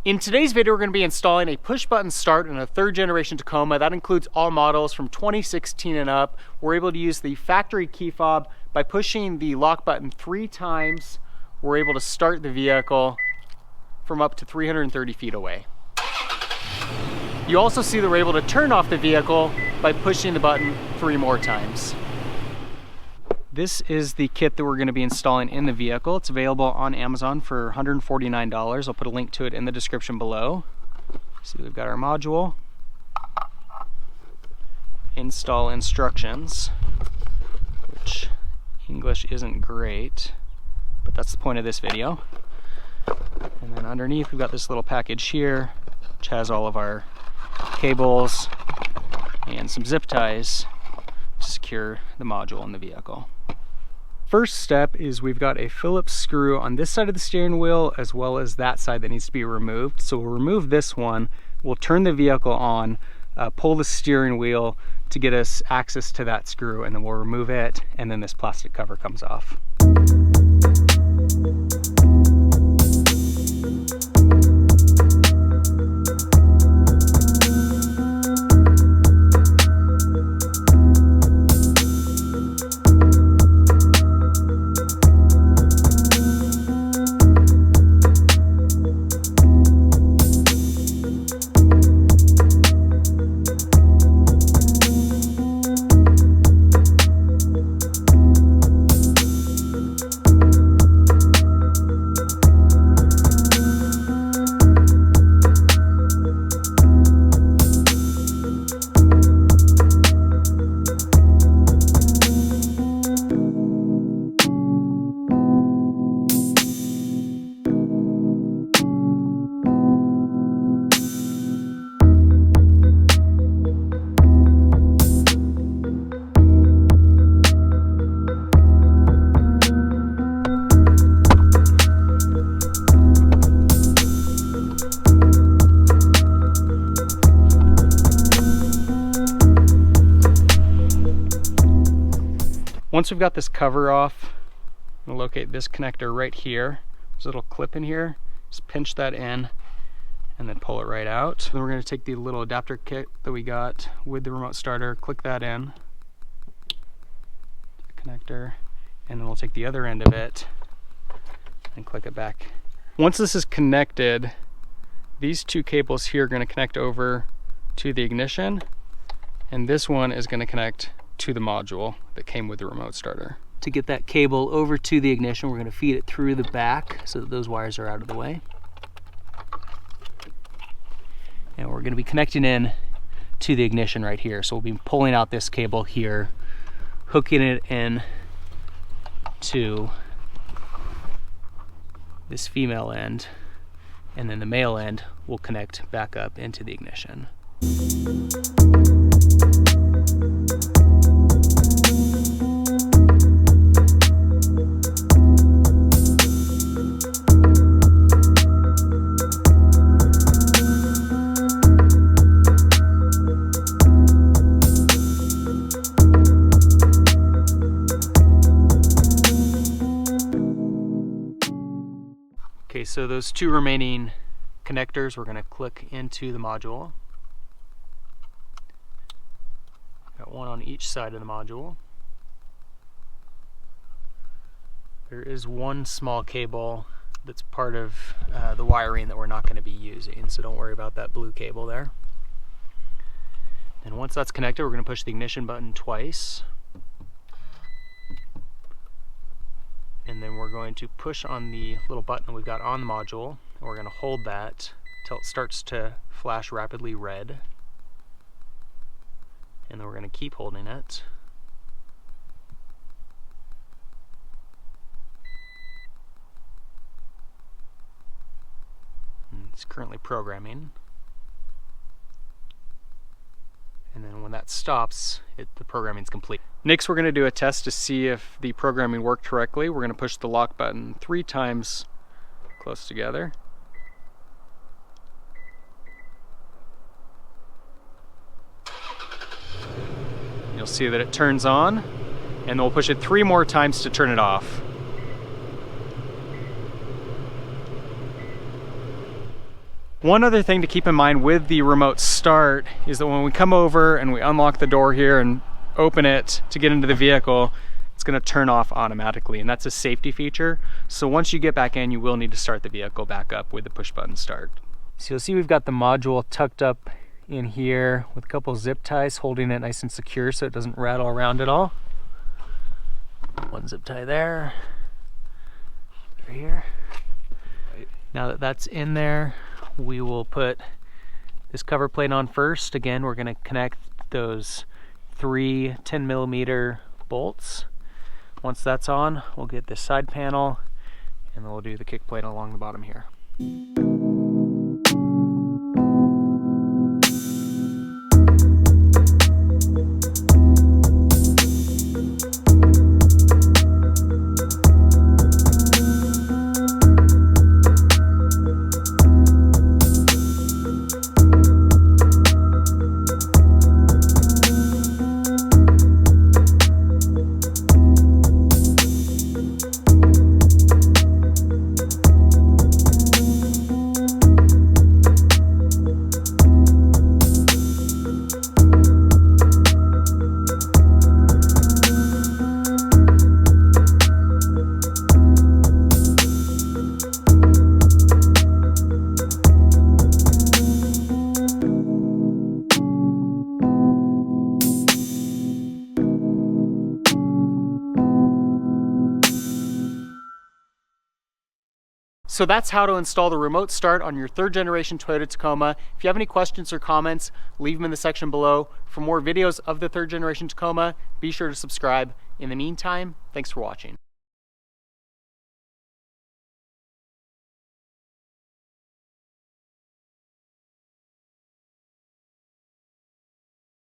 In today's video, we're going to be installing a push-button start in a third generation Tacoma. That includes all models from 2016 and up. We're able to use the factory key fob. By pushing the lock button 3 times, we're able to start the vehicle from up to 330 feet away. You also see that we're able to turn off the vehicle by pushing the button 3 more times. This is the kit that we're going to be installing in the vehicle. It's available on Amazon for $149. I'll put a link to it in the description below. See, we've got our module, install instructions, which English isn't great, but that's the point of this video. And then underneath we've got this little package here, which has all of our cables and some zip ties to secure the module in the vehicle. First step is we've got a Phillips screw on this side of the steering wheel as well as that side that needs to be removed. So we'll remove this one, we'll turn the vehicle on, pull the steering wheel to get us access to that screw, and then we'll remove it, and then this plastic cover comes off. Once we've got this cover off, we'll locate this connector right here. There's a little clip in here. Just pinch that in and then pull it right out. Then we're going to take the little adapter kit that we got with the remote starter, click that in, the connector, and then we'll take the other end of it and click it back. Once this is connected, these 2 cables here are going to connect over to the ignition, and this one is going to connect to the module that came with the remote starter. To get that cable over to the ignition, we're going to feed it through the back so that those wires are out of the way. And we're going to be connecting in to the ignition right here. So we'll be pulling out this cable here, hooking it in to this female end, and then the male end will connect back up into the ignition. Okay, so those 2 remaining connectors we're going to click into the module. Got one on each side of the module. There is one small cable that's part of the wiring that we're not going to be using, so don't worry about that blue cable there. And once that's connected, we're going to push the ignition button twice. And then we're going to push on the little button we've got on the module, and we're going to hold that until it starts to flash rapidly red. And then we're going to keep holding it. And it's currently programming. And then when that stops, the programming's complete. Next, we're going to do a test to see if the programming worked correctly. We're going to push the lock button 3 times close together. You'll see that it turns on, and then we'll push it 3 more times to turn it off. One other thing to keep in mind with the remote start is that when we come over and we unlock the door here and open it to get into the vehicle, it's going to turn off automatically, and that's a safety feature. So once you get back in, you will need to start the vehicle back up with the push button start. So you'll see we've got the module tucked up in here with a couple zip ties holding it nice and secure so it doesn't rattle around at all. One zip tie there, right here. Now that that's in there, we will put this cover plate on first. Again, we're going to connect those 3 10mm bolts. Once that's on, we'll get this side panel and then we'll do the kick plate along the bottom here. So that's how to install the remote start on your 3rd generation Toyota Tacoma. If you have any questions or comments, leave them in the section below. For more videos of the 3rd generation Tacoma, be sure to subscribe. In the meantime, thanks for watching.